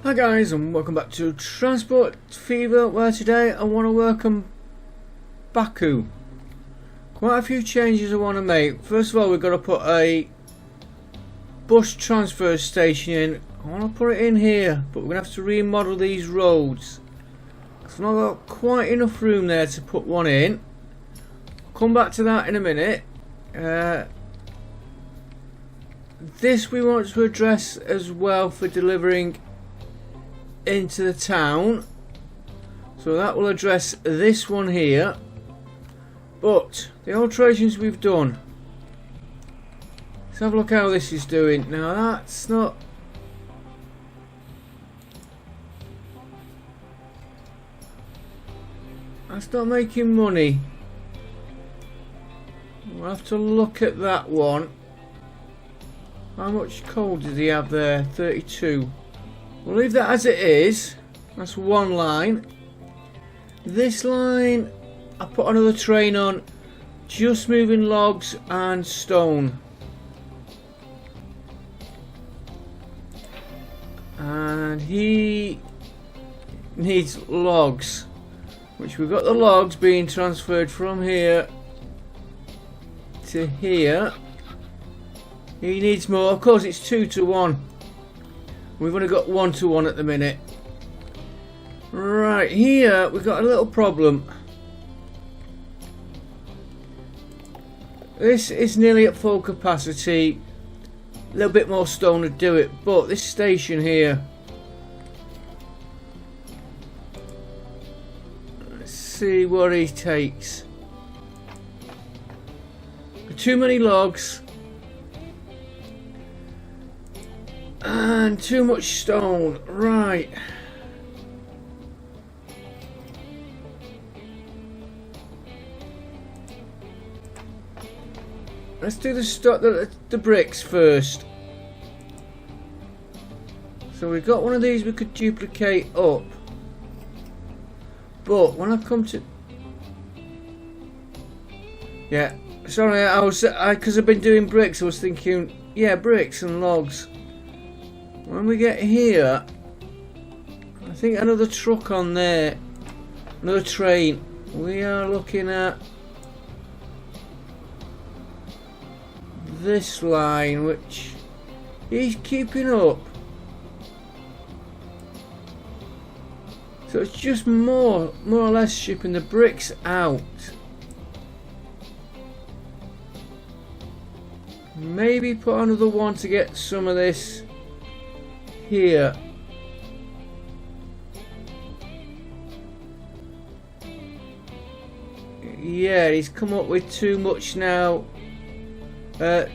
Hi guys, and welcome back to Transport Fever, where today I want to work on Baku. Quite a few changes I want to make. First of all, we've got to put a bus transfer station in. I want to put it in here, but we're going to have to remodel these roads. I've not got quite enough room there to put one in. I'll come back to that in a minute. This we want to address as well for delivering into the town, so that will address this one here. But the alterations we've done, let's have a look how this is doing. Now that's not making money. We'll have to look at that one. How much coal did he have there? 32. We'll leave that as it is. That's one line. This line, I put another train on, just moving logs and stone. And he needs logs, which we've got the logs being transferred from here to here. He needs more. Of course, it's 2 to 1. We've only got 1 to 1 at the minute. Right, here we've got a little problem. This is nearly at full capacity. A little bit more stone to do it, but this station here, let's see what he takes. Too many logs and too much stone. Right. Let's do the bricks first. So we've got one of these we could duplicate up. But when I come to... Yeah, sorry, because I've been doing bricks, I was thinking, yeah, bricks and logs. When we get here, I think another truck on there, another train. We are looking at this line, which he's keeping up. So it's just more or less shipping the bricks out. Maybe put another one to get some of this here. Yeah, he's come up with too much now.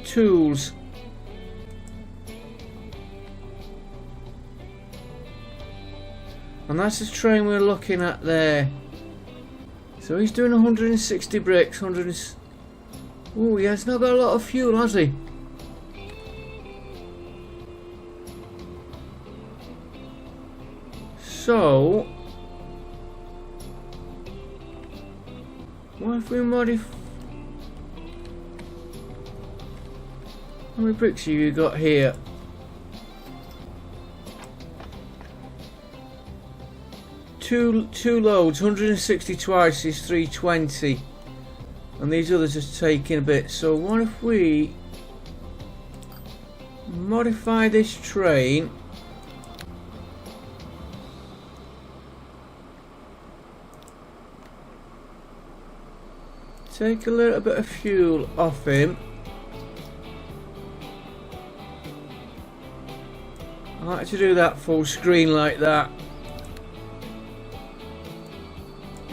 Tools. And that's the train we're looking at there. So he's doing 160 bricks. Oh, yeah, he's not got a lot of fuel, has he? So, what if we modify? How many bricks have you got here? Two loads, 160 twice is 320, and these others are taking a bit. So what if we modify this train? Take a little bit of fuel off him. I like to do that full screen like that.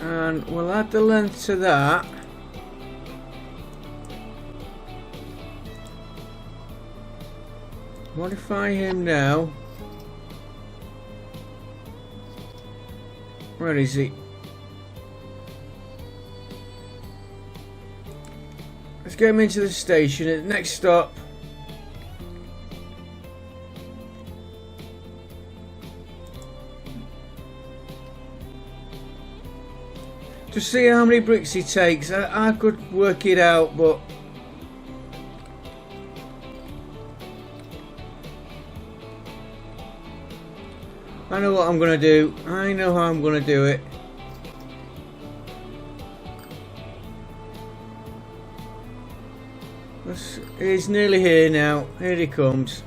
And we'll add the length to that. Modify him now. Where is he? Let's get him into the station at the next stop. To see how many bricks he takes. I could work it out, but I know what I'm going to do. I know how I'm going to do it. He's nearly here now. Here he comes.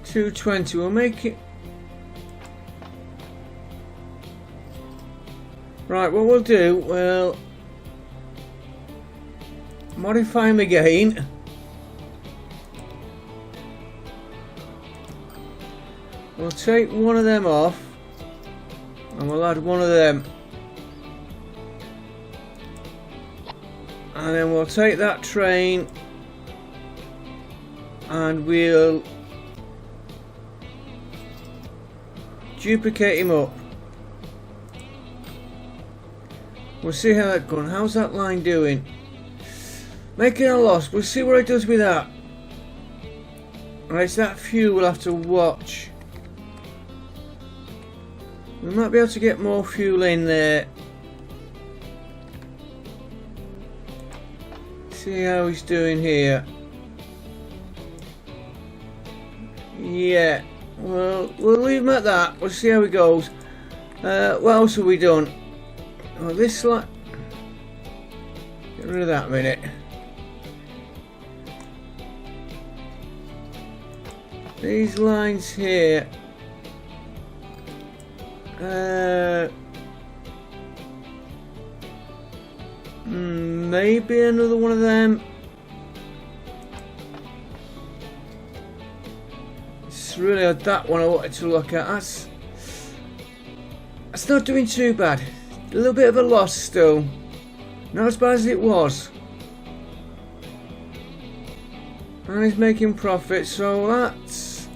$220. We'll make it. Right. What we'll do, we'll modify him again. We'll take one of them off and we'll add one of them, and then we'll take that train and we'll duplicate him up. We'll see how that's going. How's that line doing? Making a loss. We'll see what it does with that. Right, it's that fuel we'll have to watch. We might be able to get more fuel in there. See how he's doing here. Yeah, well, we'll leave him at that. We'll see how he goes. What else have we done? Oh, this line. Get rid of that a minute. These lines here. Maybe another one of them. It's really that one I wanted to look at. That's not doing too bad. A little bit of a loss still. Not as bad as it was. And he's making profit, so that's...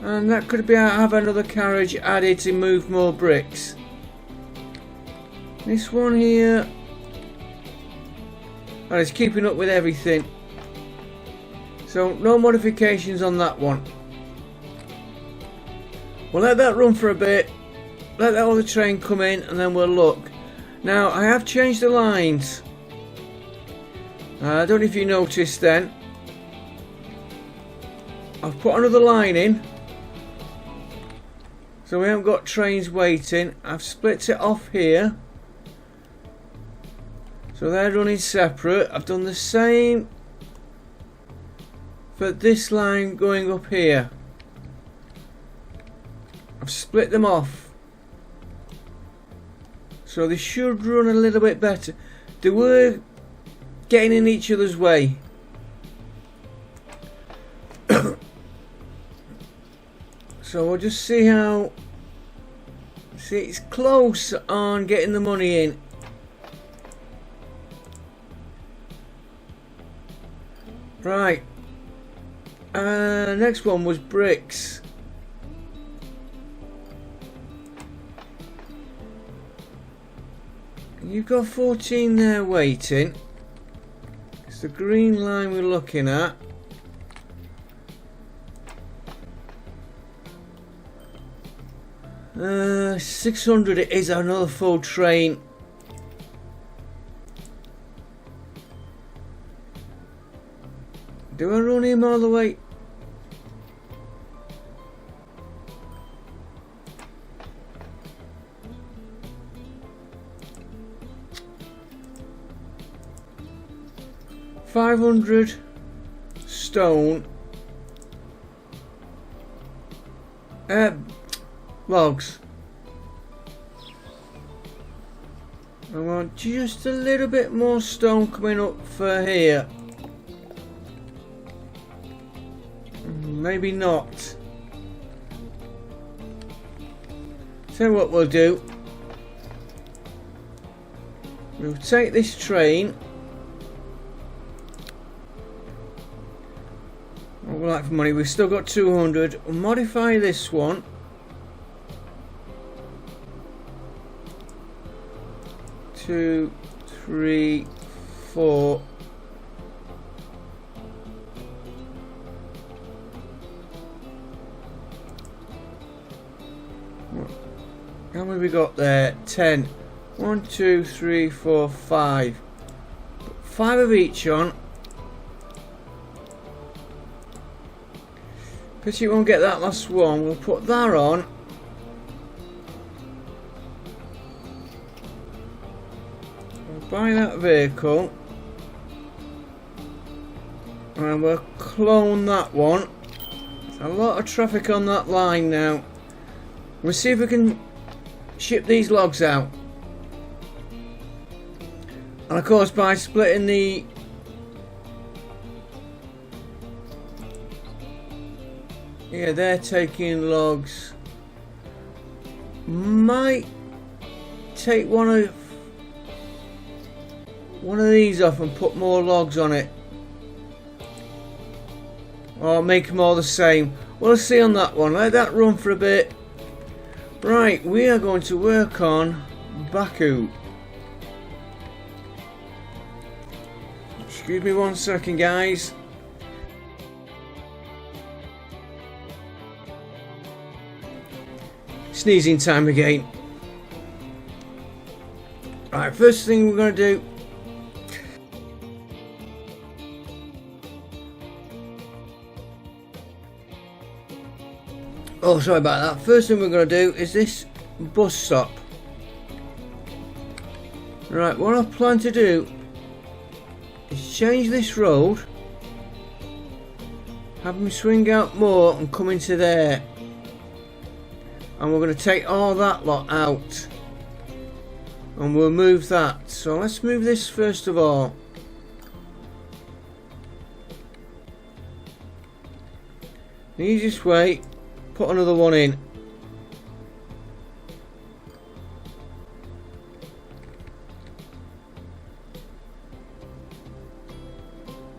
And that could be have another carriage added to move more bricks. This one here, oh, it's keeping up with everything. So no modifications on that one. We'll let that run for a bit. Let that other train come in and then we'll look. Now I have changed the lines. I don't know if you noticed then. I've put another line in. So we haven't got trains waiting. I've split it off here. So they're running separate. I've done the same for this line going up here. I've split them off. So they should run a little bit better. They were getting in each other's way. So we'll just see how... See, it's close on getting the money in. Right. Next one was bricks. You've got 14 there waiting. It's the green line we're looking at. $600 it is another full train. Do I run him all the way? $500 stone. Logs. I want just a little bit more stone coming up for here. Maybe not. So what we'll do, we'll take this train. What we like for money, we've still got 200. We'll modify this one. 2, 3, 4. How many we got there? 10. 1, 2, 3, 4, 5. Put 5 of each on. Because you won't get that last one, we'll put that on. We'll buy that vehicle. And we'll clone that one. There's a lot of traffic on that line now. We'll see if we can ship these logs out. And of course, by splitting the they're taking logs. Might take one of these off and put more logs on it. Or make them all the same. We'll see on that one. Let that run for a bit. Right, we are going to work on Baku. Excuse me 1 second, guys. Sneezing time again. Right, first thing we're going to do. Oh, sorry about that. First thing we're going to do is this bus stop. Right, what I plan to do is change this road, have them swing out more and come into there. And we're going to take all that lot out. And we'll move that. So let's move this first of all. The easiest way, put another one in.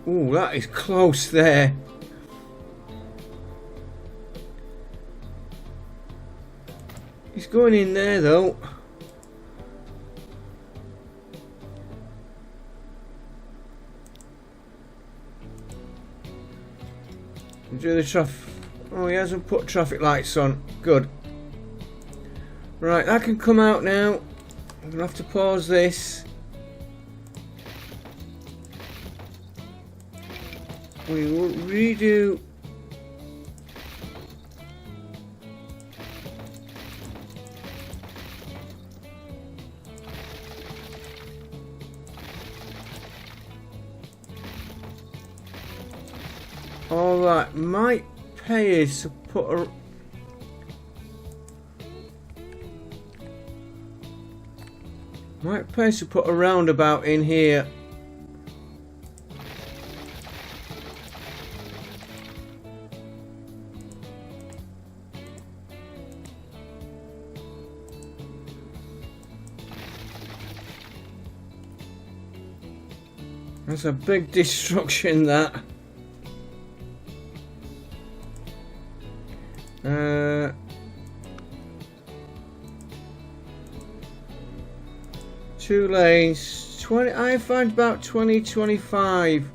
Ooh, that is close there. He's going in there though. Do the traffic. Oh, he hasn't put traffic lights on. Good. Right, that can come out now. I'm gonna have to pause this. We will redo. Alright, might pay us to put a roundabout in here. That's a big destruction, that. 2 lanes, 20. I find about 20-25.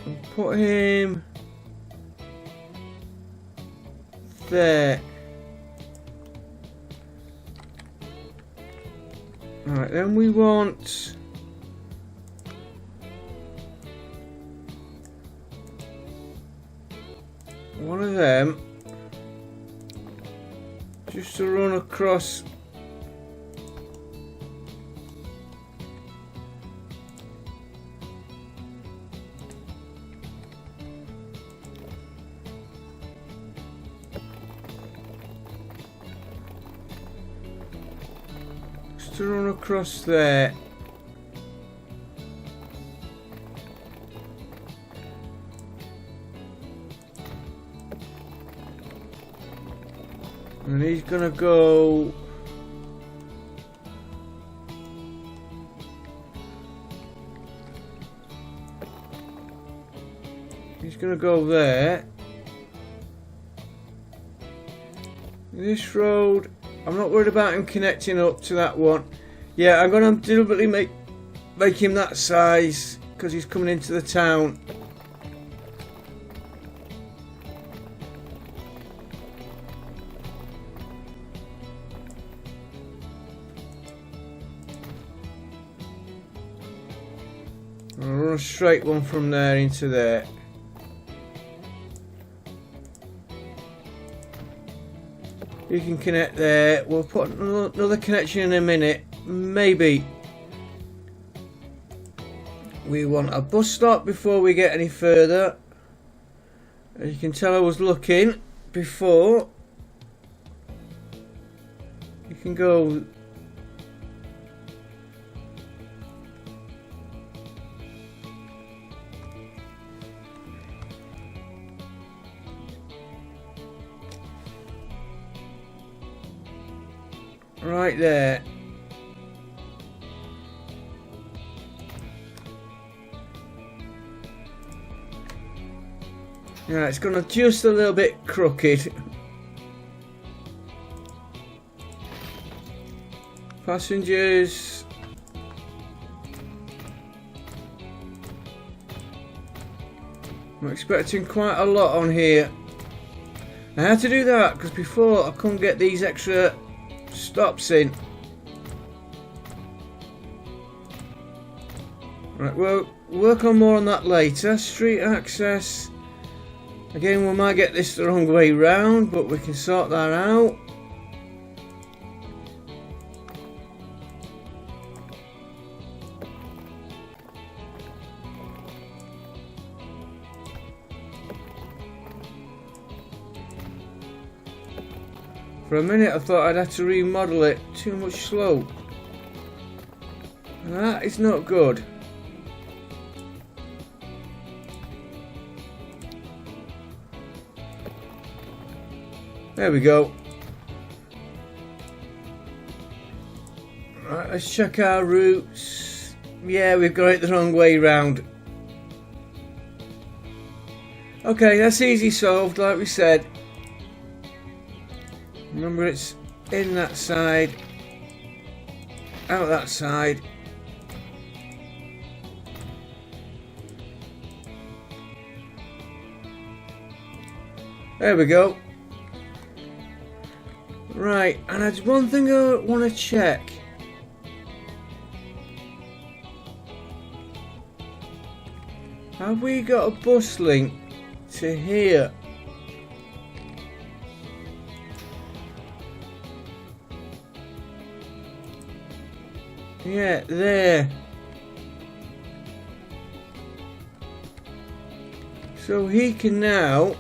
And put him there. Alright, then we want one of them just to run across. Just to run across there. And he's gonna go. He's gonna go there. This road, I'm not worried about him connecting up to that one. Yeah, I'm gonna deliberately make him that size because he's coming into the town. run a straight one from there into there. You can connect there. We'll put another connection in a minute. Maybe. We want a bus stop before we get any further. As you can tell, I was looking before. You can go. Right there. Yeah, it's gonna just a little bit crooked. Passengers. I'm expecting quite a lot on here. I had to do that because before I couldn't get these extra stops in. Right, we'll work on more on that later. Street access. Again, we might get this the wrong way round, but we can sort that out. For a minute I thought I'd have to remodel it. Too much slope. That is not good. There we go. Right, let's check our routes. Yeah, we've got it the wrong way round. Okay, that's easy solved, like we said. Remember, it's in that side, out that side. There we go. Right, and there's one thing I want to check. Have we got a bus link to here? Yeah, there. So he can now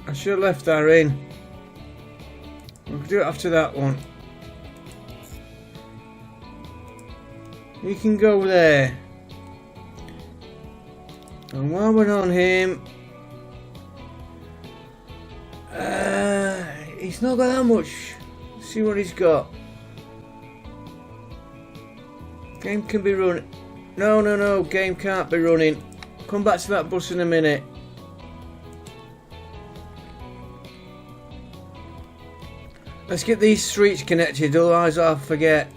I should have left that in. We'll do it after that one. You can go there. And while we're on him, he's not got that much. Let's see what he's got. Game can be running. No, game can't be running. Come back to that bus in a minute. Let's get these streets connected, otherwise I'll forget.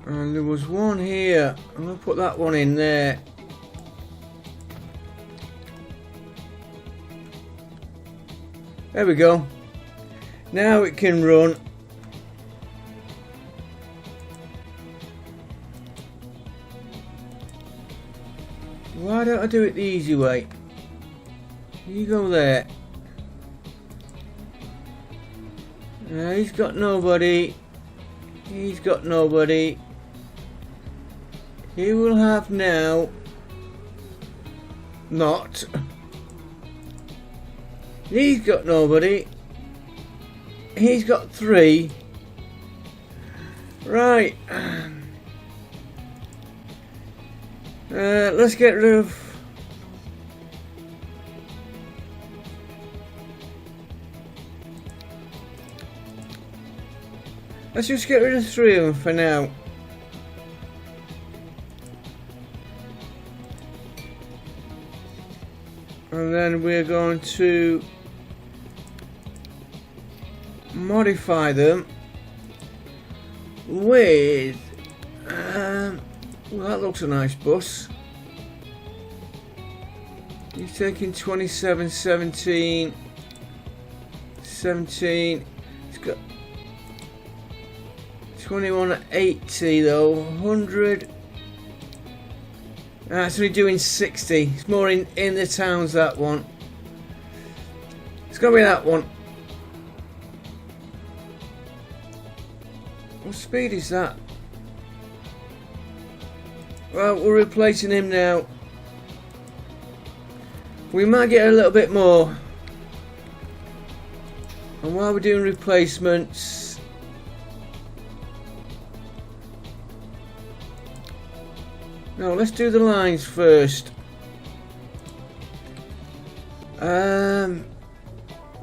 And there was one here. I'm going to put that one in there. There we go. Now it can run. Why don't I do it the easy way? You go there. He's got nobody. He's got nobody. He will have now. Not. He's got nobody. He's got 3. Right. Let's get rid of. Let's just get rid of 3 of them for now. And then we're going to modify them with well, that looks a nice bus. He's taking 27, 17, 17. It's got 21 at 80 though, 100. That's only doing 60. It's more in the towns, that one. It's got to be that one. What speed is that? Well, we're replacing him now. We might get a little bit more. And while we're doing replacements, no, let's do the lines first. Do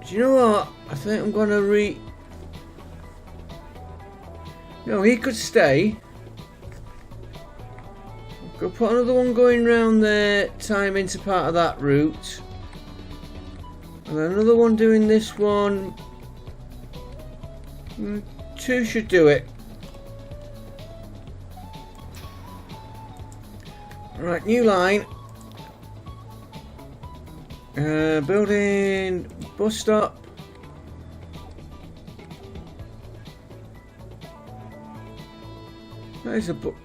you know what? I think I'm gonna no, he could stay. Go put another one going round there, tie him into part of that route. And then another one doing this one. 2 should do it. Right, new line. Building bus stop. There's a book.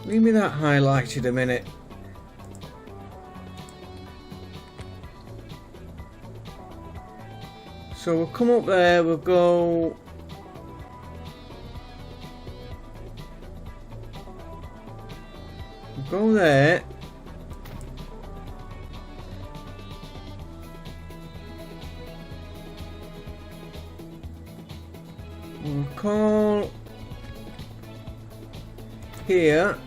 Leave me that highlighted a minute. So we'll come up there, we'll go there. We'll call here.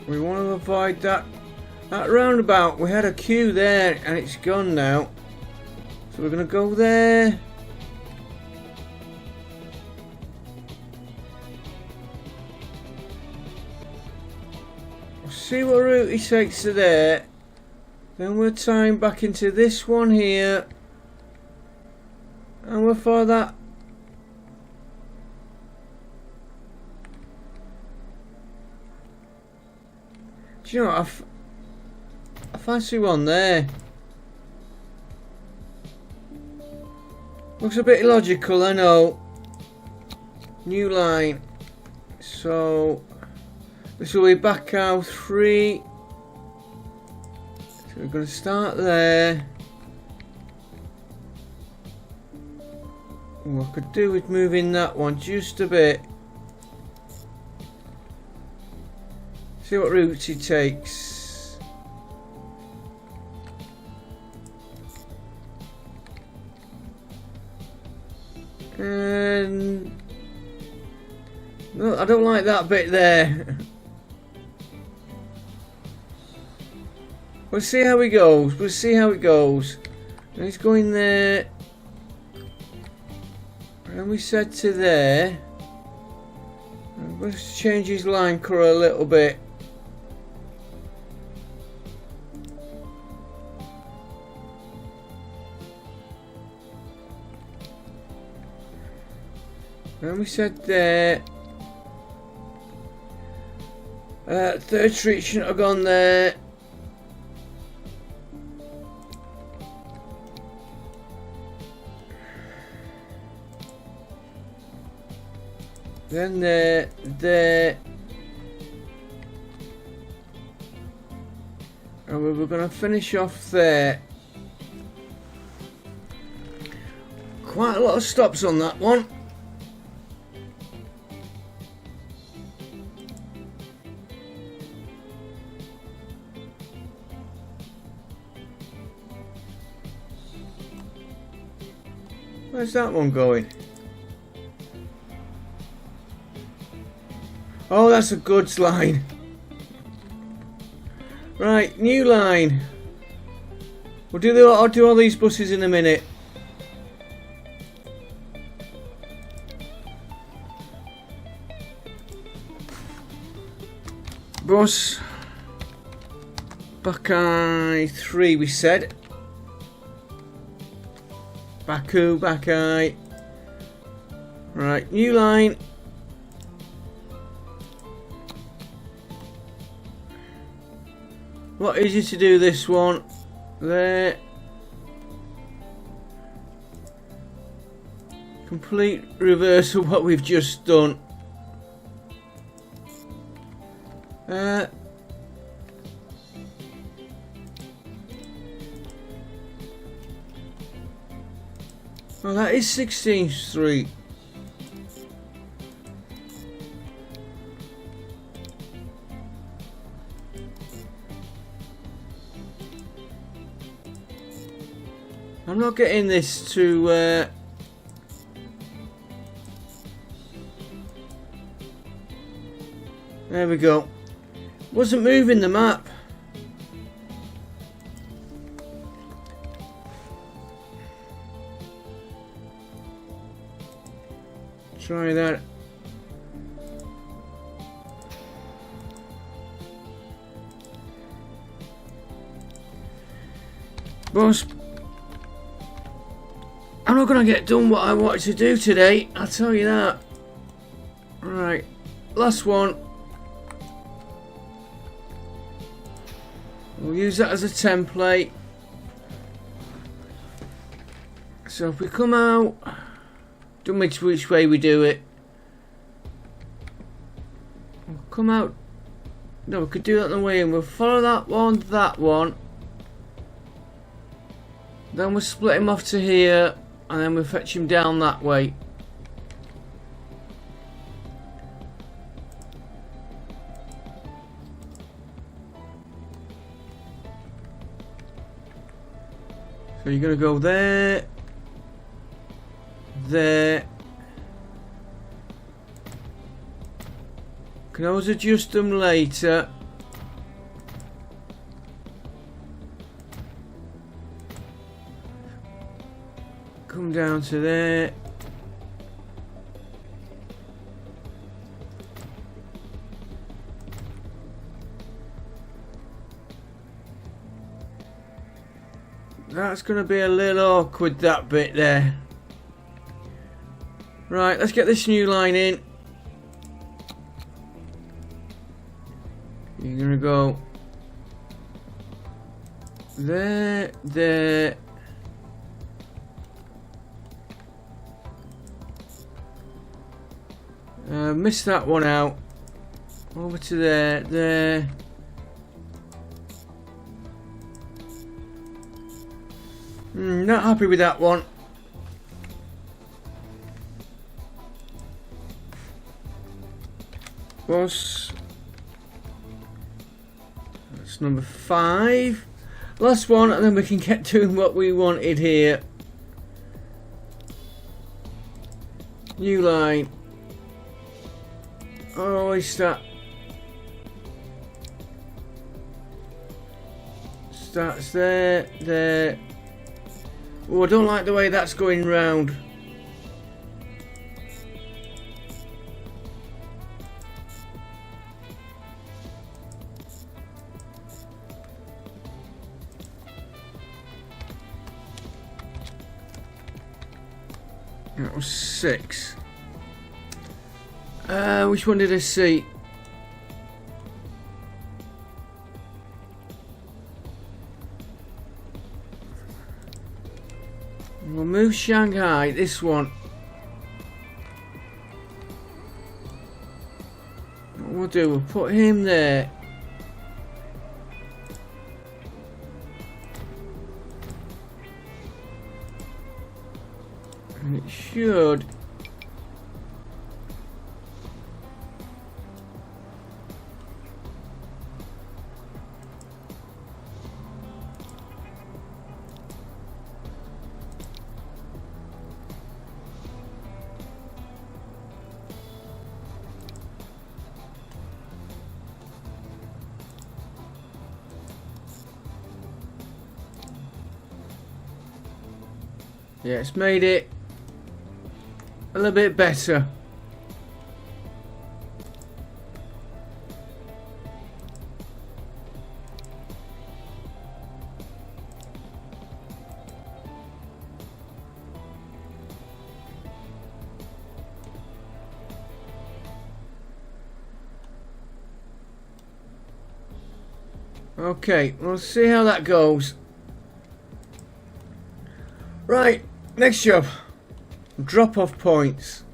We want to avoid that roundabout. We had a queue there and it's gone now. So we're going to go there. We'll see what route he takes to there. Then we'll tie him back into this one here. And we'll follow that. Do you know what? I fancy one there. Looks a bit illogical, I know. New line. So this will be Baku 3. So we're going to start there. What I could do with moving that one just a bit. See what route he takes. And no, I don't like that bit there. We'll see how he goes. We'll see how it goes. And he's going there. And we said to there. Let's change his line colour a little bit. And we said there. Third street shouldn't have gone there. Then there. And we were going to finish off there. Quite a lot of stops on that one. Where's that one going? Oh, that's a goods line. Right, new line. I'll do all these buses in a minute. boss. Baku 3 we said. Baku. Right, new line. What easy to do this one. There. Complete reverse of what we've just done. Well, that is 16th Street. I'm not getting this to there we go. Wasn't moving the map. Try that. Boss, I'm not going to get done what I wanted to do today, I'll tell you that. Right, last one. We'll use that as a template. So if we come out, don't know which way we do it. We'll come out. No, we could do that on the way in. We'll follow that one. Then we'll split him off to here, and then we'll fetch him down that way. So you're going to go there, there. Can always adjust them later. Come down to there. That's going to be a little awkward, that bit there. Right, let's get this new line in. You're going to go there, there. Missed that one out. Over to there, there. Not happy with that one. That's number 5. Last one, and then we can get doing what we wanted here. New line. Always starts there, there. Oh, I don't like the way that's going round. That was 6. Which one did I see? We'll move Shanghai, this one. What we'll do, we'll put him there. And it should. Yeah, it's made it a little bit better. Okay, we'll see how that goes. Right, next job. Drop off points.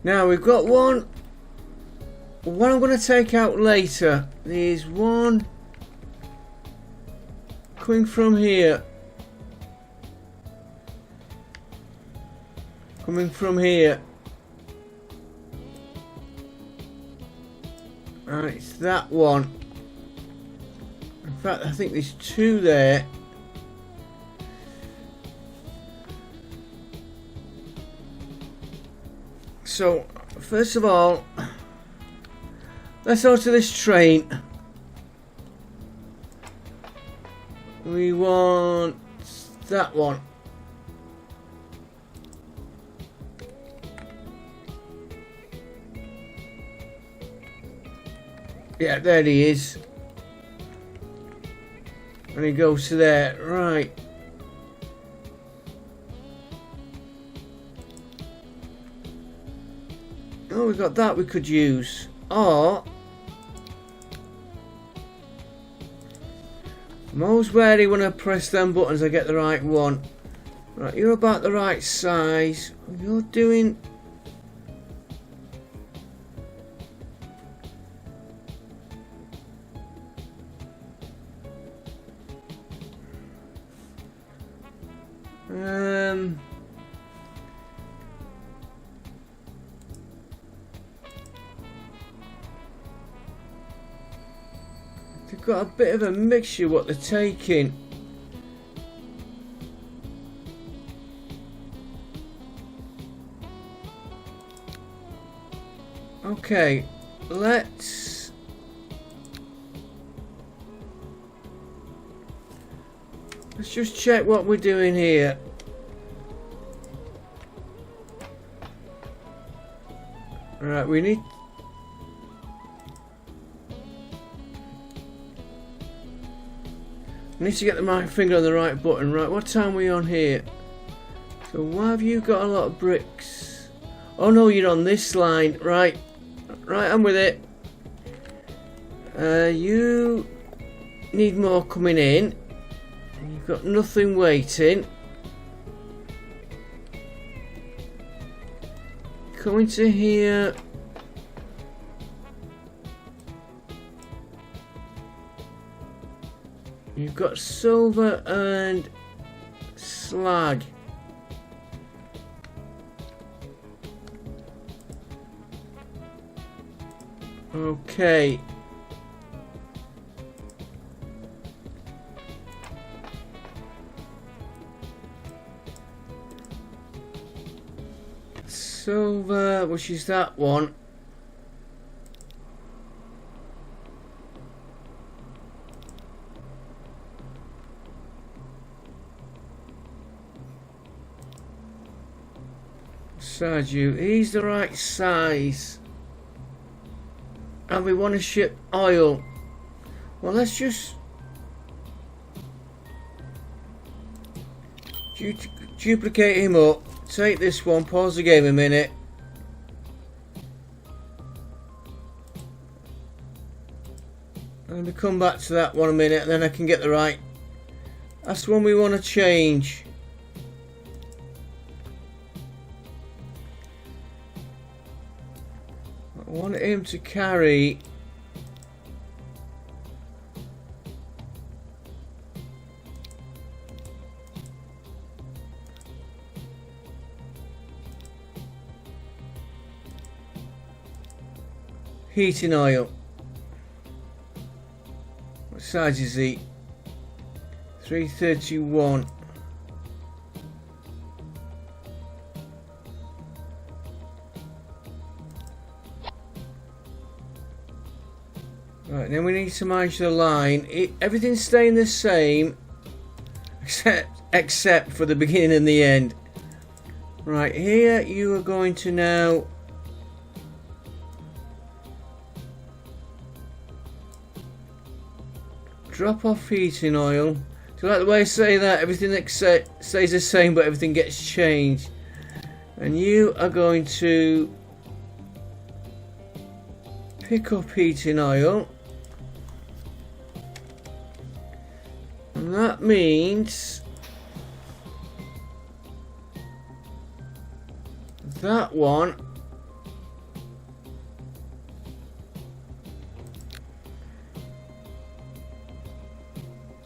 Now we've got one I'm going to take out later. There's one coming from here. Coming from here. And it's that one. In fact, I think there's two there. So, first of all, let's go to this train. We want that one. Yeah, there he is. And he goes to there. Right. Oh, we got that we could use. Or I'm always wary when I press them buttons I get the right one. Right, you're about the right size. You're doing... They've got a bit of a mixture what they're taking. Okay, let's just check what we're doing here. Right, we need to get the right finger on the right button. Right, what time are we on here? So why have you got a lot of bricks? Oh no, you're on this line. Right, I'm with it. You need more coming in. You've got nothing waiting. Coming to here. You've got silver and slag. Okay. Silver, which is that one. Sergio, he's the right size. And we want to ship oil. Well, let's just duplicate him up. Take this one, pause the game a minute. And we come back to that one a minute, and then I can get the right. That's the one we want to change. I want him to carry heating oil. What size is he? 331. Right, then we need to manage the line. Everything's staying the same except for the beginning and the end. Right, here you are going to now drop off heating oil. Do you like the way I say that? Everything stays the same, but everything gets changed. And you are going to pick up heating oil. And that means that one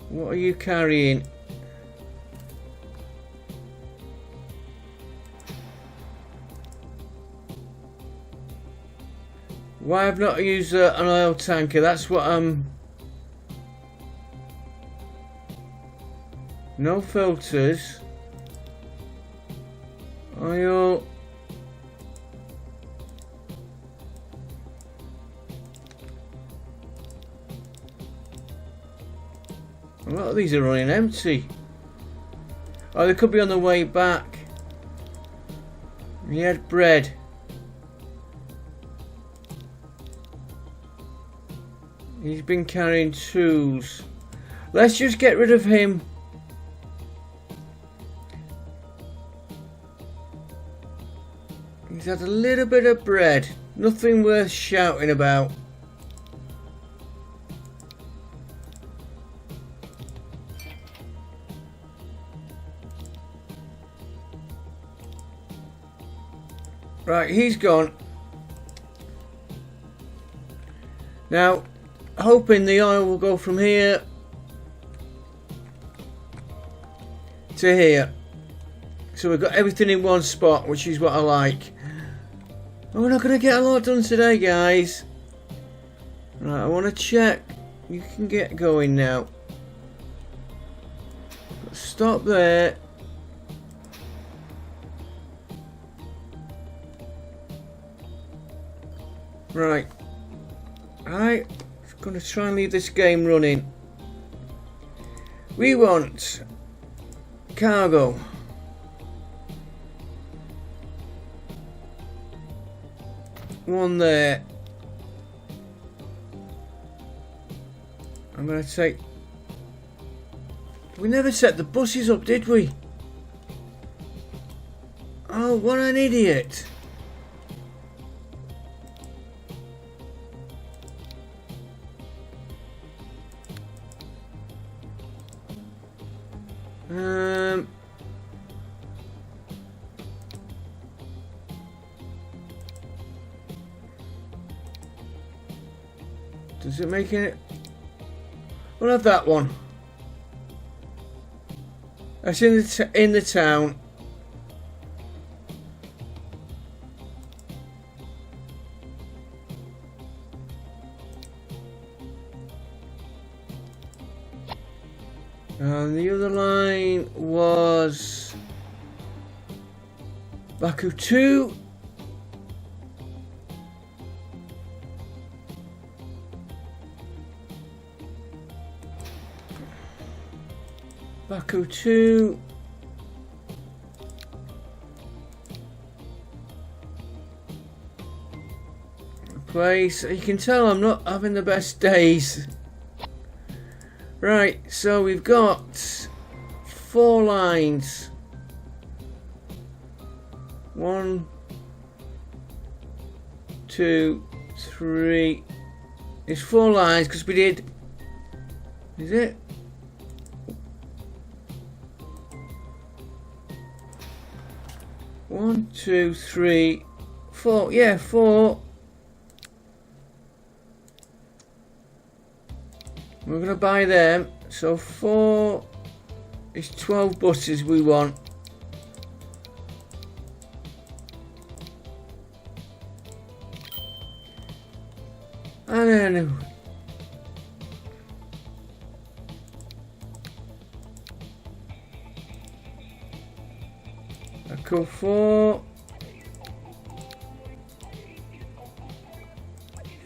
what are you carrying? Why I've not used an oil tanker? That's what no filters. Oil. A lot of these are running empty. Oh, they could be on the way back. He had bread. He's been carrying tools. Let's just get rid of him. He's had a little bit of bread. Nothing worth shouting about. Right, he's gone. Now, hoping the oil will go from here to here. So we've got everything in one spot, which is what I like. And we're not going to get a lot done today, guys. Right, I want to check. You can get going now. Stop there. Right. I'm going to try and leave this game running. We want cargo. One there. I'm going to take... We never set the buses up, did we? Oh, what an idiot. Does it make it? We'll have that one. That's in the town. And the other line was Baku 2. Baku 2. Place. You can tell I'm not having the best days. Right, so we've got 4 lines. 1, 2, 3. It's 4 lines because we did. Is it? One, 2, 3, 4. Yeah, 4. We're going to buy them. So 4 is 12 buses we want. And then I go 4,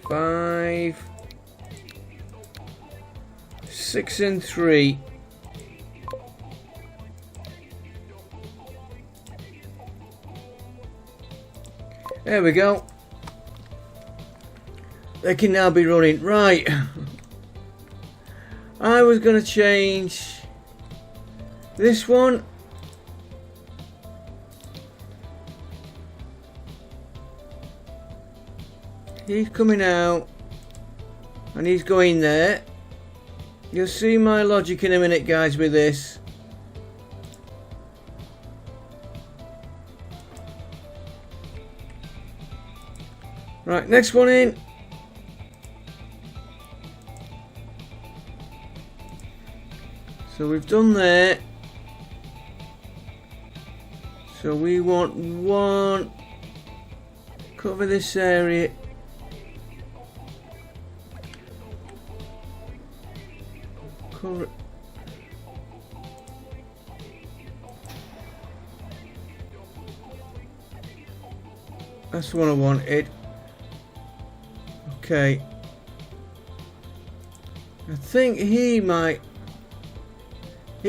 5, 6 and 3. There we go. They can now be running. Right. I was going to change this one. He's coming out. And he's going there. You'll see my logic in a minute, guys, with this. Right, next one in. So we've done there. So we want one. Cover this area. Cover. That's the one I wanted. Okay. I think he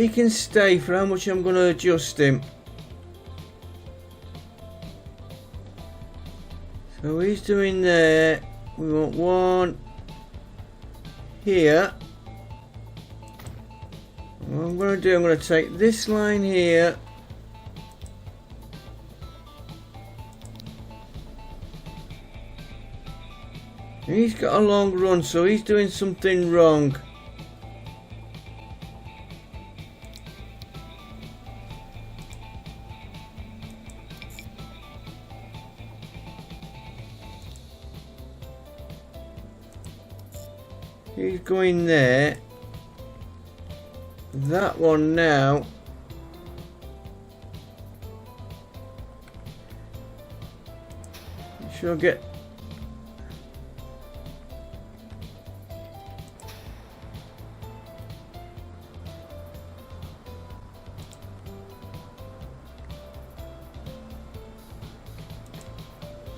can stay for how much I'm going to adjust him. So he's doing there. We want one here. What I'm going to do, I'm going to take this line here. He's got a long run, so he's doing something wrong. He's going there. That one now. She'll get.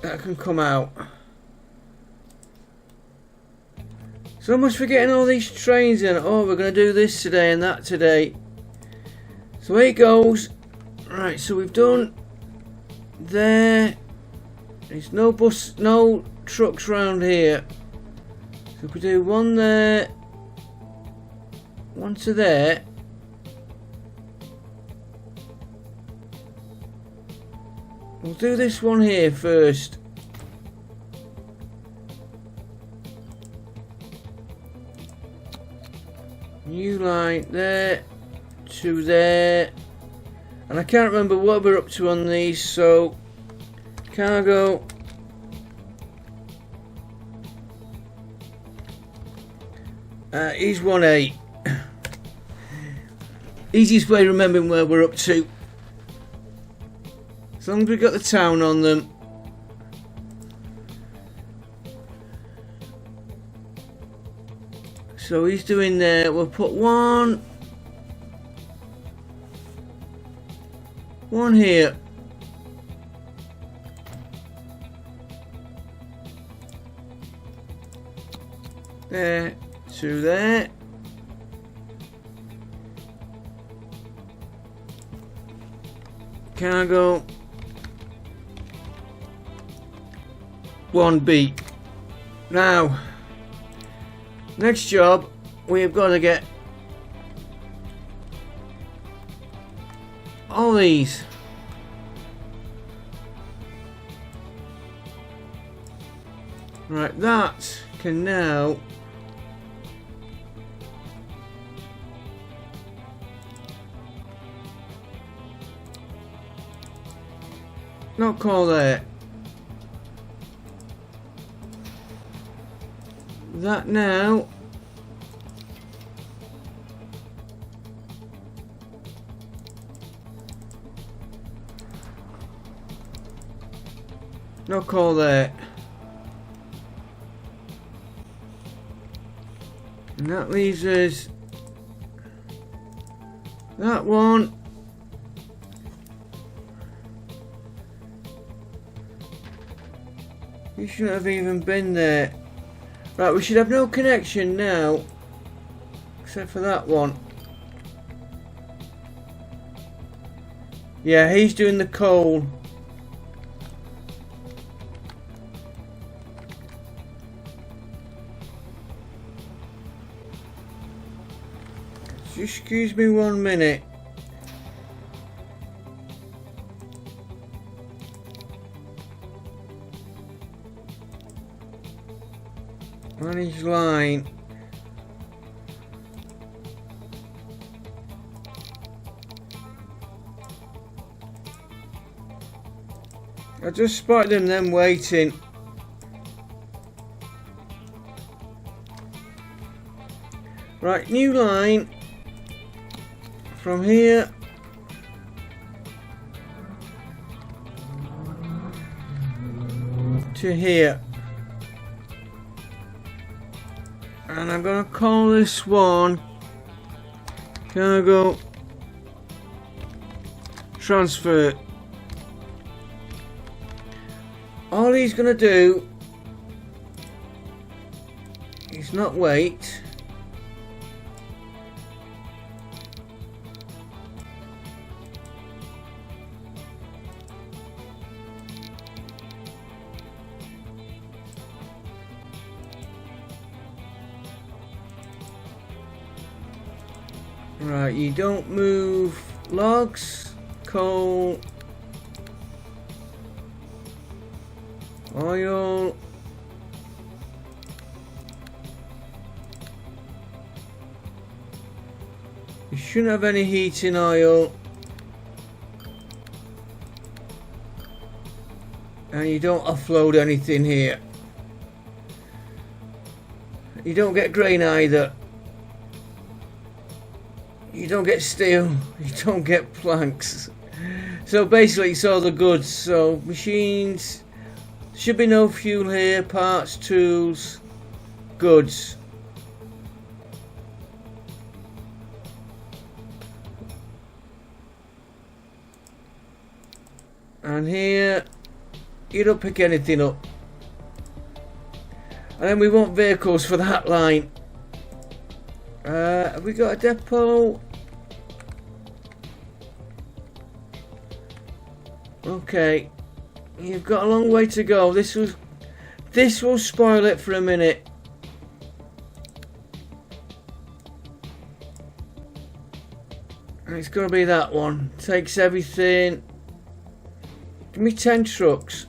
That can come out. So much for getting all these trains in. Oh, we're going to do this today and that today. So here it goes. Right, so we've done there. There's no bus, no trucks around here. So if we do one there, one to there. We'll do this one here first. New line there to there. And I can't remember what we're up to on these, so cargo. He's 1A. Easiest way of remembering where we're up to. As long as we've got the town on them. So he's doing there. We'll put one here. There to there. Cargo. 1B. Now, next job, we've got to get all these. Right, that can now not call there. That now no call there. And that leaves us that one. You shouldn't have even been there. Right, we should have no connection now, except for that one. Yeah, he's doing the coal. Just excuse me 1 minute. Manage line. I just spotted them then waiting. Right, new line from here to here, and I'm gonna call this one cargo transfer. All he's gonna do is not wait. Right, you don't move logs, coal, oil, you shouldn't have any heating oil, and you don't offload anything here. You don't get grain either. You don't get steel, you don't get planks. So basically it's all the goods. So machines, should be no fuel here, parts, tools, goods. And here, you don't pick anything up. And then we want vehicles for that line. Have we got a depot? Okay, you've got a long way to go. This will spoil it for a minute. And it's got to be that one. Takes everything. Give me 10 trucks.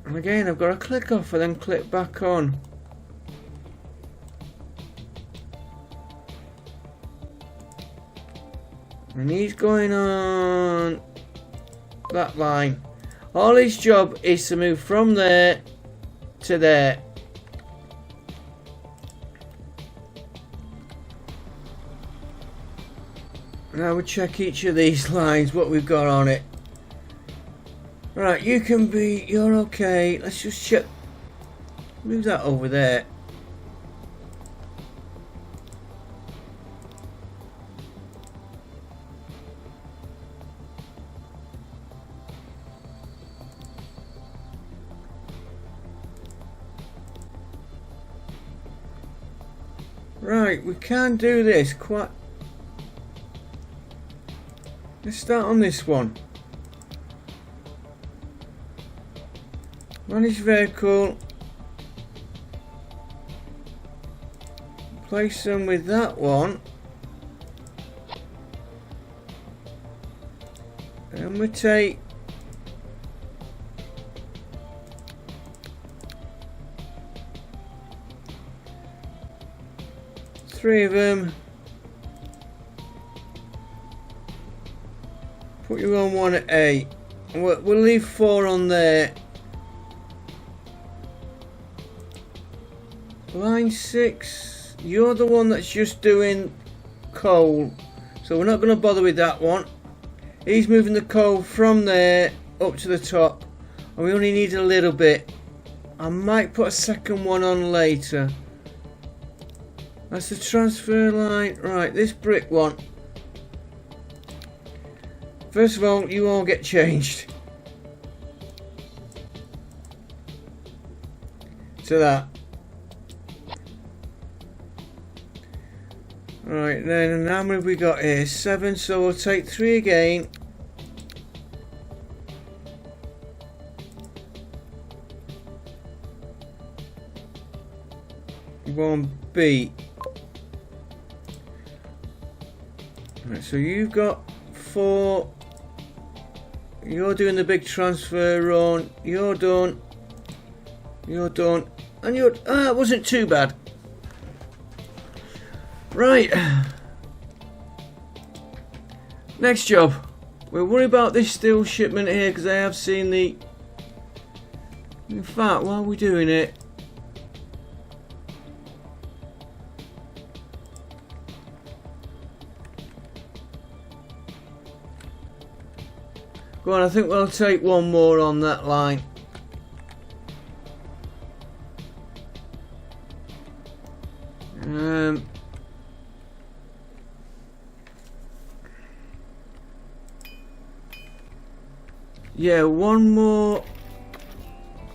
And again, I've got to click off and then click back on. And he's going on that line. All his job is to move from there to there. Now we check each of these lines, what we've got on it. Right, you're okay. Let's just check. Move that over there. Right, we can do this quite. Let's start on this one. Manage vehicle. Place them with that one. And we take three of them. Put you on one at A. We'll leave 4 on there. Line 6, you're the one that's just doing coal, so we're not going to bother with that one. He's moving the coal from there up to the top, and we only need a little bit. I might put a second one on later. That's the transfer line. Right, this brick one. First of all, you all get changed to that. Right, then how many have we got here? 7, so we'll take 3 again. One B. Right, so you've got 4. You're doing the big transfer run. You're done. You're done. And you're. Ah, it wasn't too bad. Right. Next job. We'll worry about this steel shipment here because I have seen the... In fact, while we're doing it... Go on, I think we'll take one more on that line. Yeah, one more,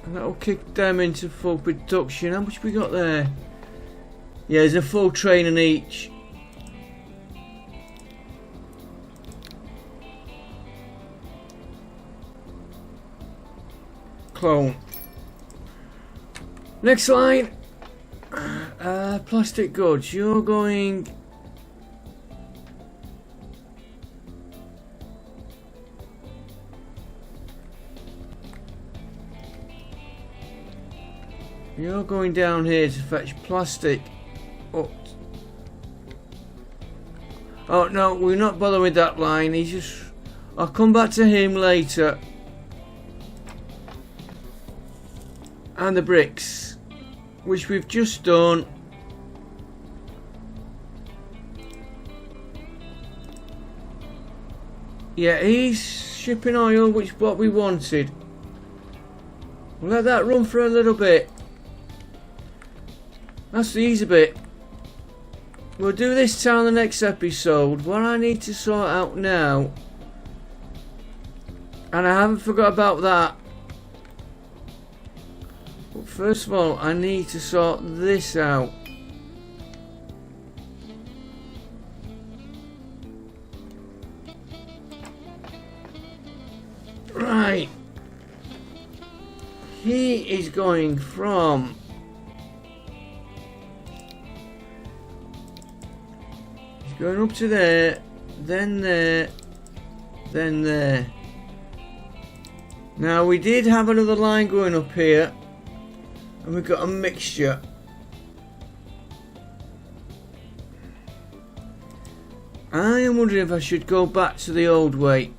and that'll kick them into full production. How much we got there? Yeah, there's a full train in each. Clone. Next line. Plastic goods. You're going... You're going down here to fetch plastic. Oh no, we're not bothering with that line. He's just... I'll come back to him later. And the bricks, which we've just done. Yeah, he's shipping oil, which is what we wanted. We'll let that run for a little bit. That's the easy bit. We'll do this town the next episode. What I need to sort out now, and I haven't forgot about that. But first of all, I need to sort this out. Right. He is going from... He's going up to there, then there, then there. Now we did have another line going up here. And we've got a mixture. I am wondering if I should go back to the old way.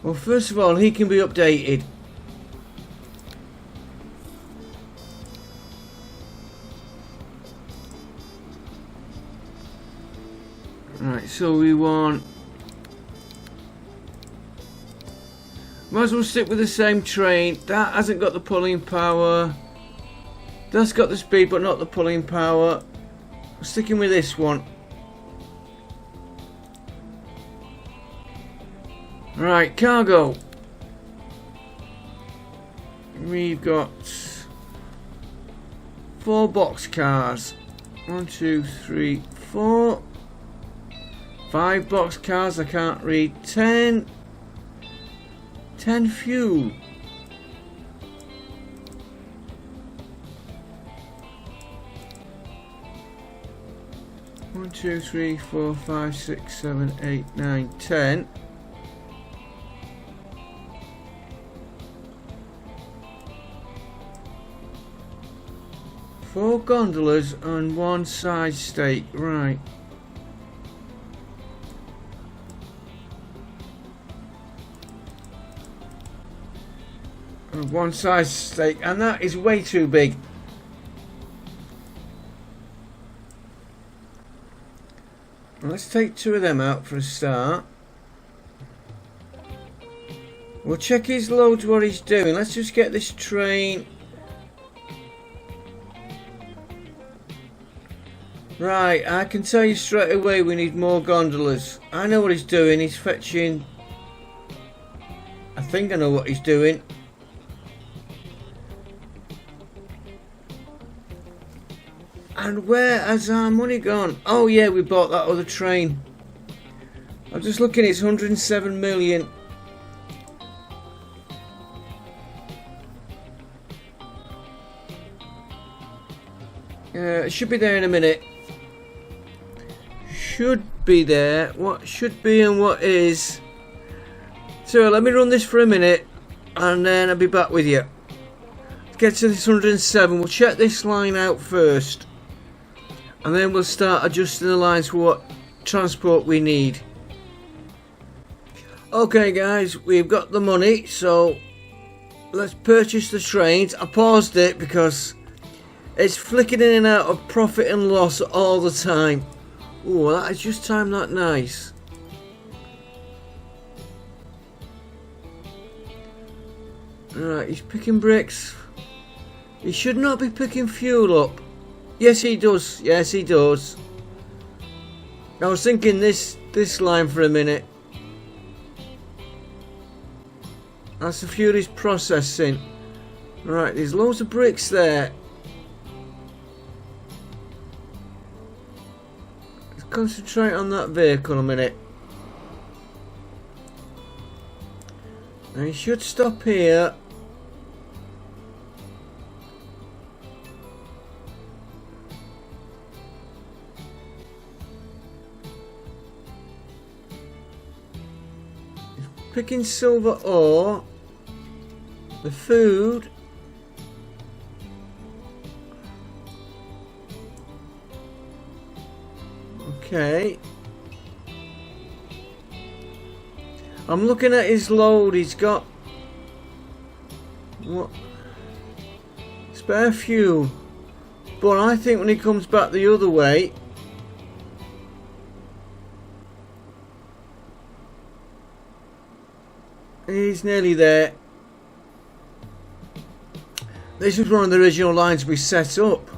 Well, first of all, he can be updated. Right, so we want... Might as well stick with the same train. That hasn't got the pulling power. That's got the speed but not the pulling power. Sticking with this one. Right, cargo. We've got 4 box cars. 1, 2, 3, 4. 5 box cars, I can't read. 10 fuel. One, 2, 3, 4, 5, 6, 7, 8, 9, 10. Four gondolas and 1 side stake, right. And 1 side stake, and that is way too big. Let's take 2 of them out for a start. We'll check his loads, what he's doing. Let's just get this train. Right, I can tell you straight away we need more gondolas. I know what he's doing. He's fetching... I think I know what he's doing. And where has our money gone? Oh yeah, we bought that other train. I'm just looking, it's 107 million. It should be there in a minute. Should be there. What should be and what is. So let me run this for a minute and then I'll be back with you. get to this 107. We'll check this line out first, and then we'll start adjusting the lines for what transport we need. Okay guys, we've got the money, so let's purchase the trains. I paused it because it's flicking in and out of profit and loss all the time. Oh, that is just timed that nice. Alright, he's picking bricks. He should not be picking fuel up. Yes he does, yes he does. I was thinking this line for a minute. That's the fuel he's processing. Right, there's loads of bricks there. Let's concentrate on that vehicle a minute. Now he should stop here. He's picking silver ore. The food. Okay. I'm looking at his load. He's got what? Spare fuel. But I think when he comes back the other way, he's nearly there. This was one of the original lines we set up.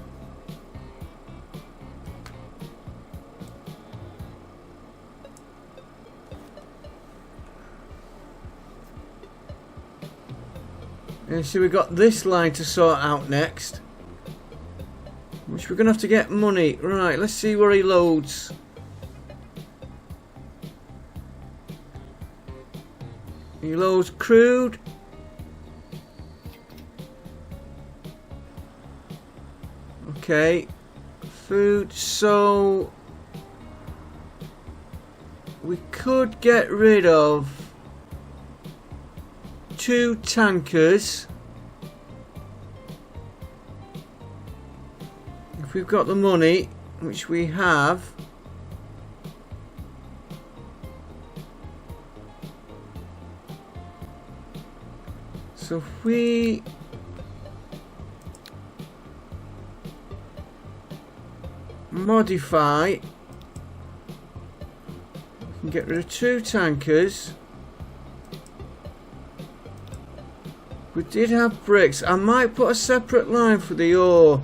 And so we've got this line to sort out next, which we're going to have to get money. Right, let's see where he loads. He loads crude. Okay, food, so we could get rid of 2 tankers if we've got the money, which we have. So if we modify, we can get rid of 2 tankers. We did have bricks. I might put a separate line for the ore.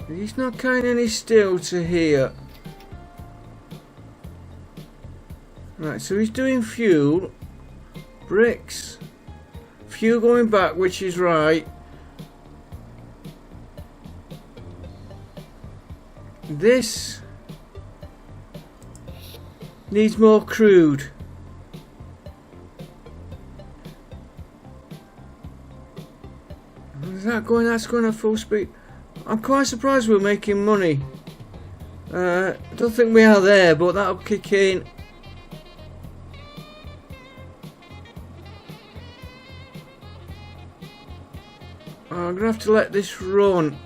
He's not carrying any steel to here. Right, so he's doing fuel, bricks, fuel going back, which is right. This needs more crude. Is that going? That's going at full speed. I'm quite surprised we're making money. I don't think we are there, but that'll kick in. I'm gonna have to let this run.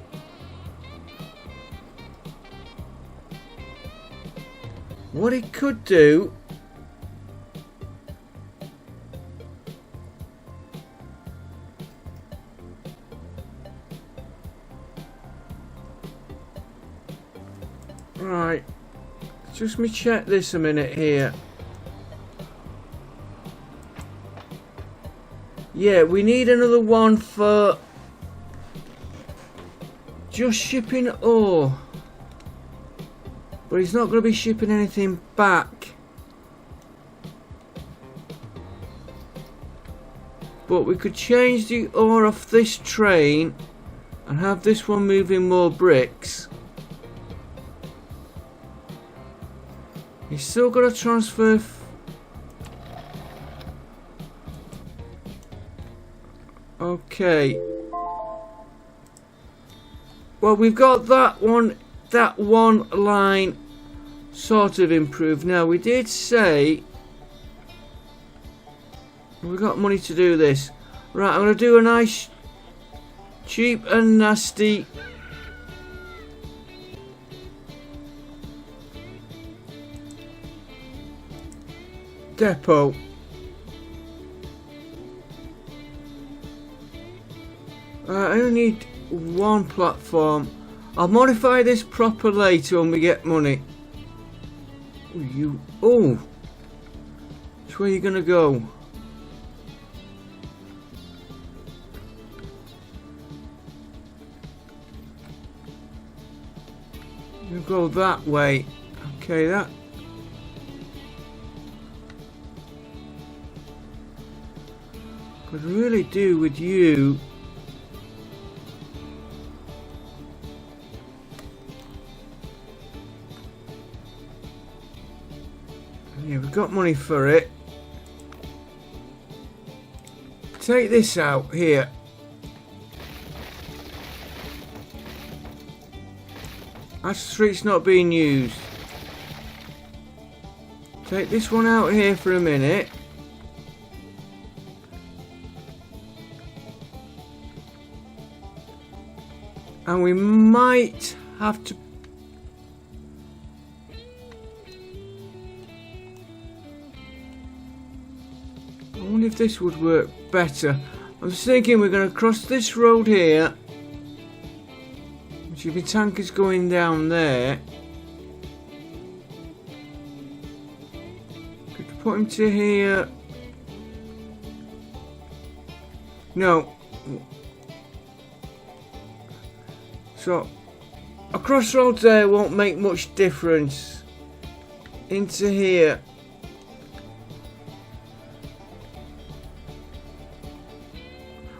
What he could do, right, just me check this a minute here. Yeah, we need another one for just shipping ore, but he's not going to be shipping anything back. But we could change the ore off this train and have this one moving more bricks. He's still got to transfer. Okay. Well, we've got that one line sort of improved. Now, we did say we've got money to do this. Right, I'm going to do a nice, cheap and nasty depot. I only need one platform. I'll modify this proper later when we get money. Oh, which way are you gonna go? You go that way. Okay, that. Could really do with you. Yeah, we've got money for it. Take this out here. That street's not being used. Take this one out here for a minute. And we might have to I wonder if this would work better. I was thinking we're going to cross this road here, which will be tankers going down there. Could put him to here. No. So a crossroads there won't make much difference. Into here.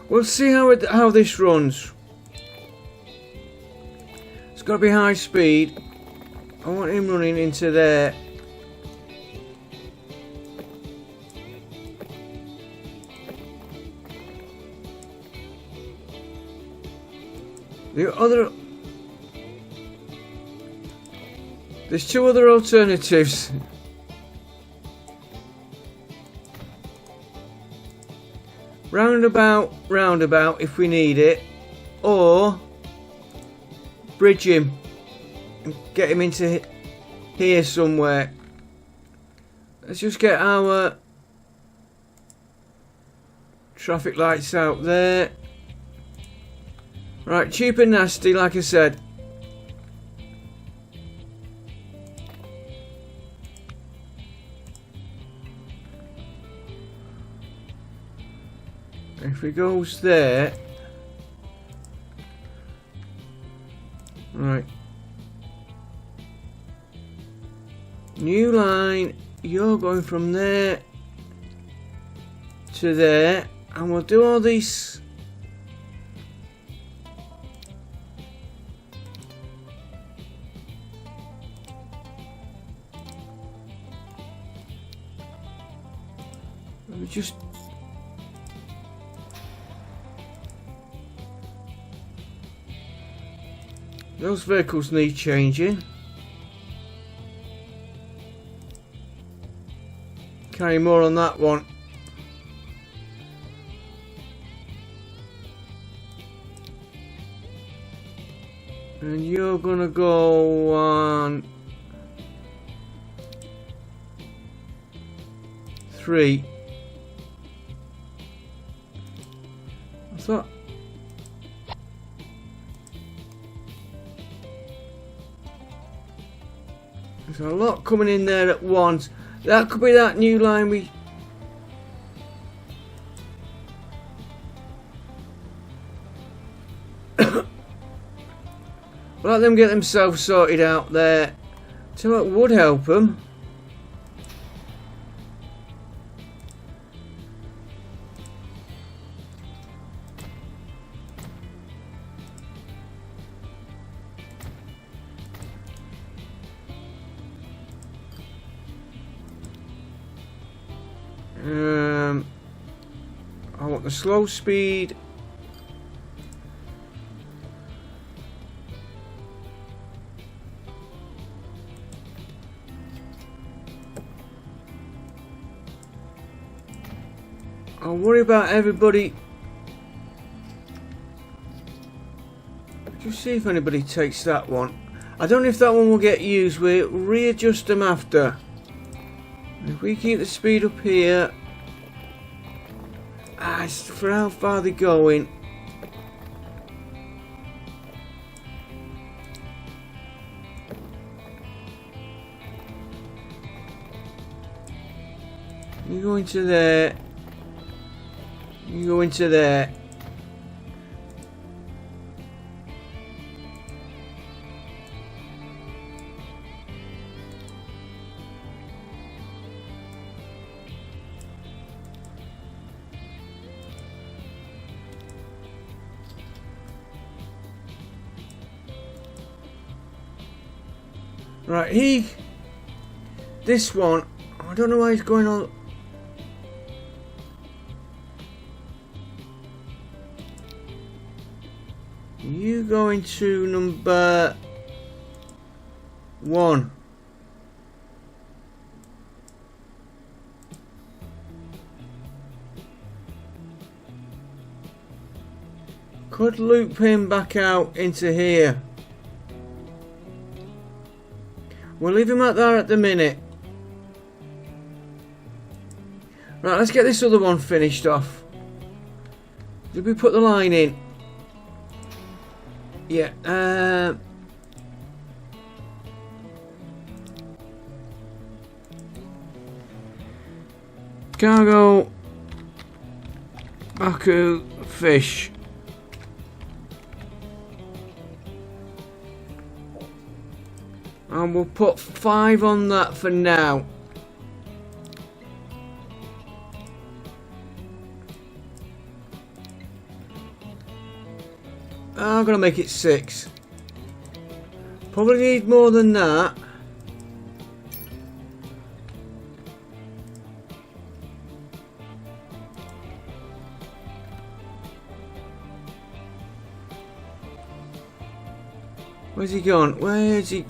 We'll see how this runs. It's got to be high speed. I want him running into there. There's two other alternatives. Roundabout if we need it, or bridge him and get him into here somewhere. Let's just get our traffic lights out there. Right, cheap and nasty, like I said. If he goes there, right, new line, you're going from there to there, and we'll do all these. Let me just. Those vehicles need changing. Carry more on that one. And you're gonna go on 3. I thought. There's a lot coming in there at once. That could be that new line we... Let them get themselves sorted out there. So it would help them. I want the slow speed I'll worry about everybody. Just see if anybody takes that one. I don't know if that one will get used. We'll readjust them after. If we keep the speed up here, it's for how far they're going. You go into there. You go into there. Right, this one, I don't know why he's going on. You go into number 1. Could loop him back out into here. We'll leave him out there at the minute. Right, let's get this other one finished off. Did we put the line in? Yeah. Cargo. Baku. Fish. And we'll put 5 on that for now. I'm gonna make it 6. Probably need more than that. Where's he gone? Where's he?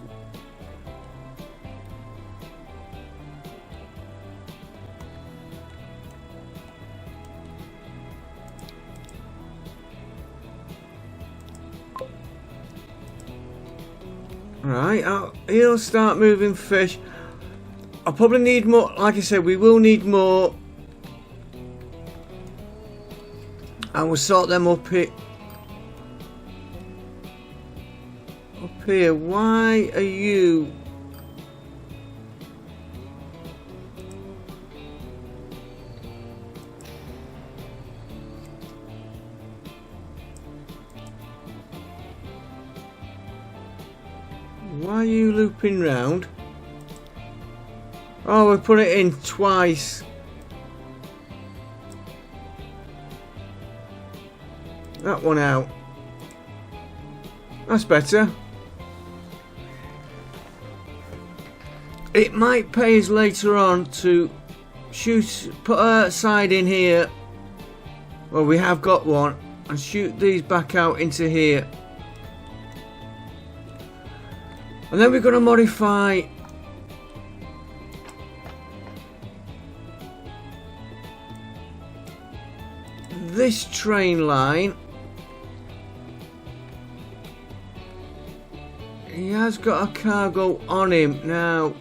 Right, he'll start moving fish. I'll probably need more. Like I said, we will need more. And we'll sort them up here. Up here. Why are you? Why are you looping round? Oh, we put it in twice. That one out. That's better. It might pay us later on to put a side in here. Well, we have got one. And shoot these back out into here. And then we're going to modify this train line. He has got a cargo on him now.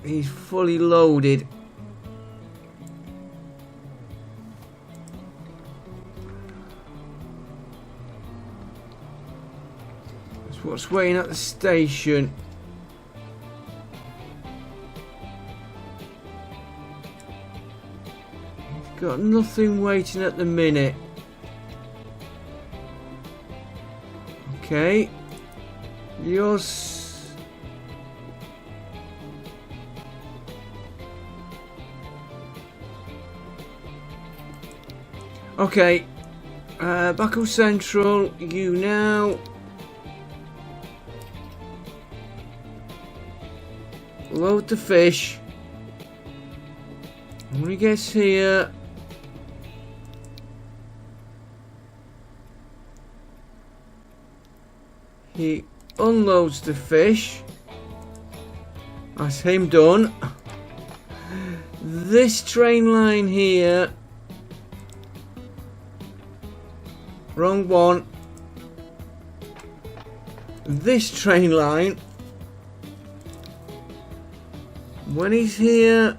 He's fully loaded. That's what's waiting at the station. He's got nothing waiting at the minute. Okay. Yours. Okay, Baku Central, you now load the fish. When he gets here, he unloads the fish. That's him done. This train line here, wrong one. This train line, when he's here,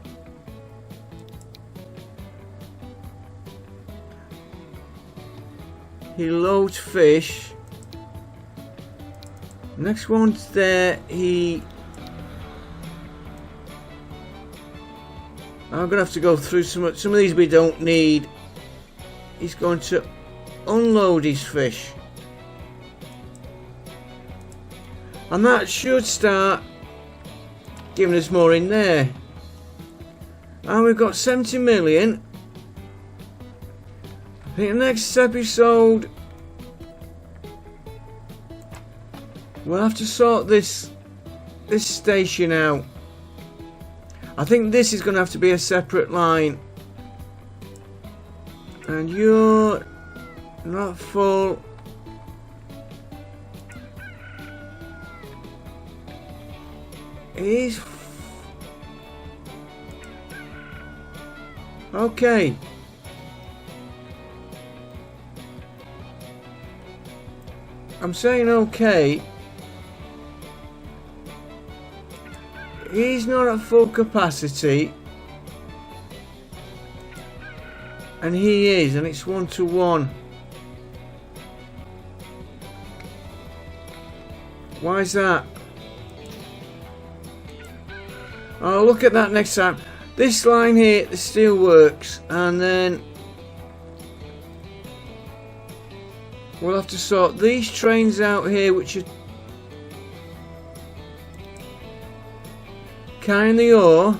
he loads fish. Next one's there. I'm gonna have to go through some of these we don't need. He's going to unload his fish, and that should start giving us more in there. And we've got 70 million. I think the next episode we'll have to sort this station out. I think this is going to have to be a separate line. And you're not full. He's okay. I'm saying okay. He's not at full capacity, and he is, and it's 1-to-1. Why is that? I'll look at that next time. This line here, the steel works, and then we'll have to sort these trains out here, which are carrying the ore.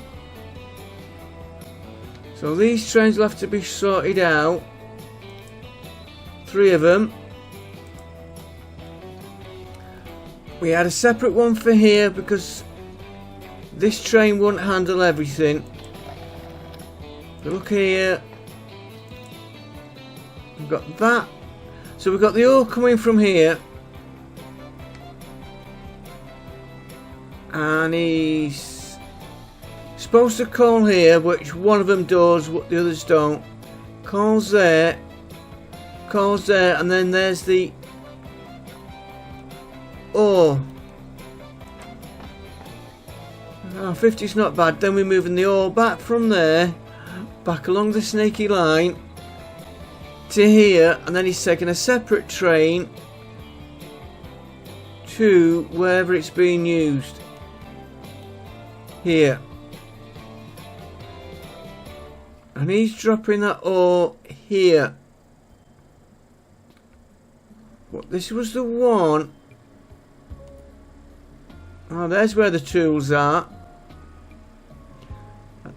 So these trains will have to be sorted out. 3 of them. We had a separate one for here because this train wouldn't handle everything. But look here. We've got that. So we've got the ore coming from here. And he's supposed to call here, which one of them does, what the others don't. Calls there, and then there's the ore. Oh, 50's not bad. Then we're moving the ore back from there, back along the snaky line to here, and then he's taking a separate train to wherever it's being used. Here. And he's dropping that ore here. What, this was the one. Oh, there's where the tools are.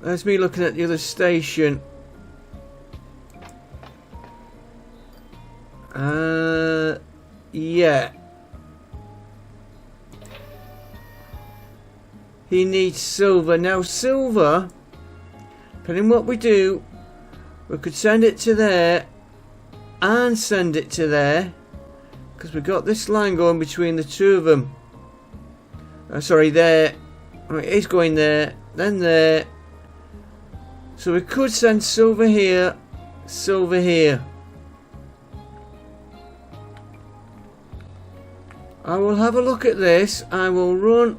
There's me looking at the other station. Yeah. He needs silver. Now silver, depending on what we do, we could send it to there and send it to there, because we've got this line going between the two of them. Sorry, there. Right, it's going there, then there. So we could send silver here, silver here. I will have a look at this. I will run.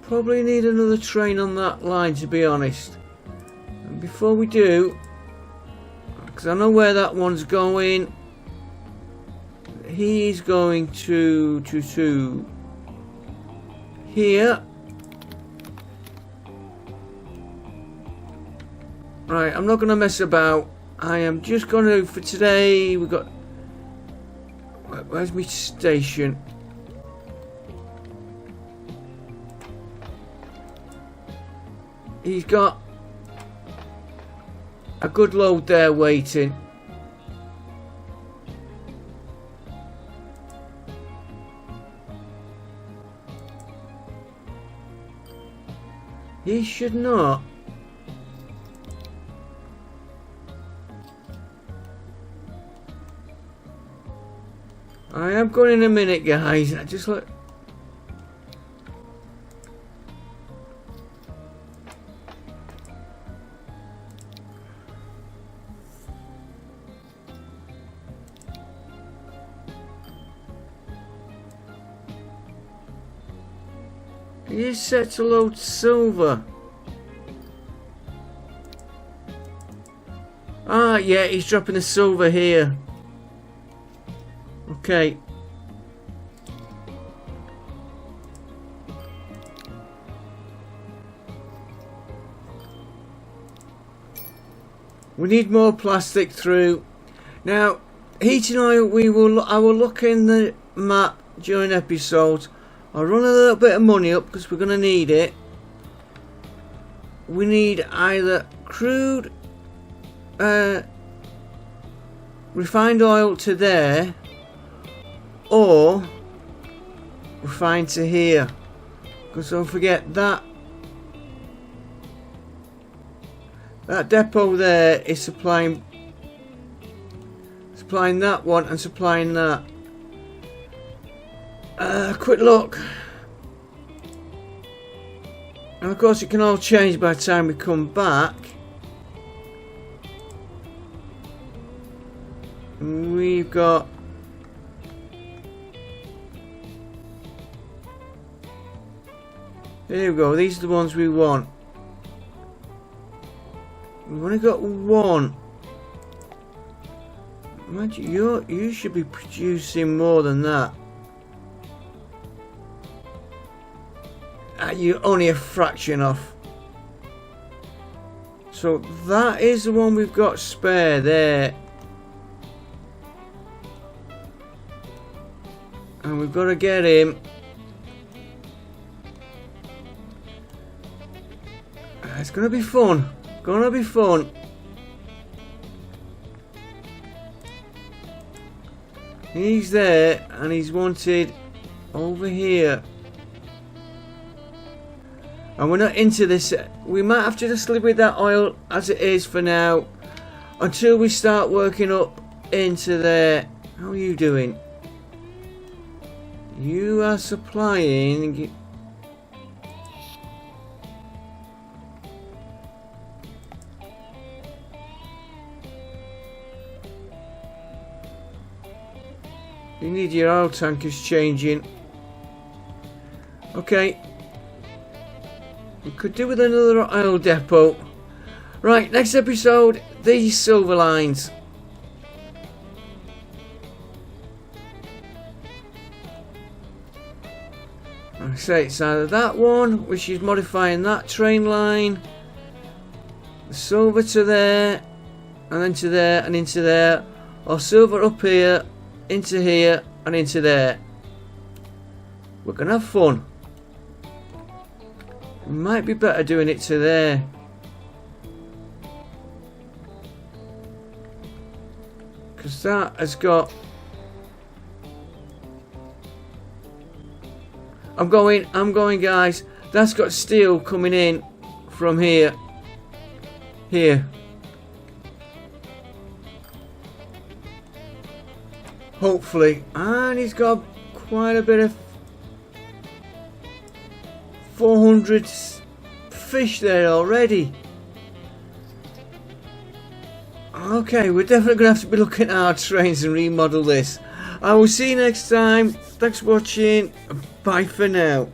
Probably need another train on that line, to be honest. And before we do, because I know where that one's going, he's going to here. Right, I'm not going to mess about. I am just going to, for today, we've got, where's my station? he's got a good load there waiting. He should not. I am going in a minute, guys. I just look. He's set to load silver. Ah, yeah, he's dropping the silver here. Okay. We need more plastic through. Now, heating oil, I will look in the map during episodes. I'll run a little bit of money up because we're going to need it. We need either crude refined oil to there, or refined to here, because don't forget that depot there is supplying that one and supplying that. Quick look, and of course it can all change by the time we come back. We've got there we go, these are the ones we want. We've only got one. Imagine you should be producing more than that. You're only a fraction off. So that is the one we've got spare there. And we've got to get him. It's gonna be fun. Gonna be fun. He's there and he's wanted over here. And we're not into this. We might have to just live with that oil as it is for now, until we start working up into there. How are you doing? You are supplying. You need your oil tankers changing. Okay. We could do with another oil depot. Right, next episode, these silver lines. Like I say, it's either that one, which is modifying that train line, the silver to there, and then to there, and into there, or silver up here, into here, and into there. We're gonna have fun. It might be better doing it to there. Because that has got... I'm going guys. That's got steel coming in from here. Here. Hopefully. And he's got quite a bit of 400 fish there already. Okay, we're definitely going to have to be looking at our trains and remodel this. I will see you next time. Thanks for watching. Bye for now.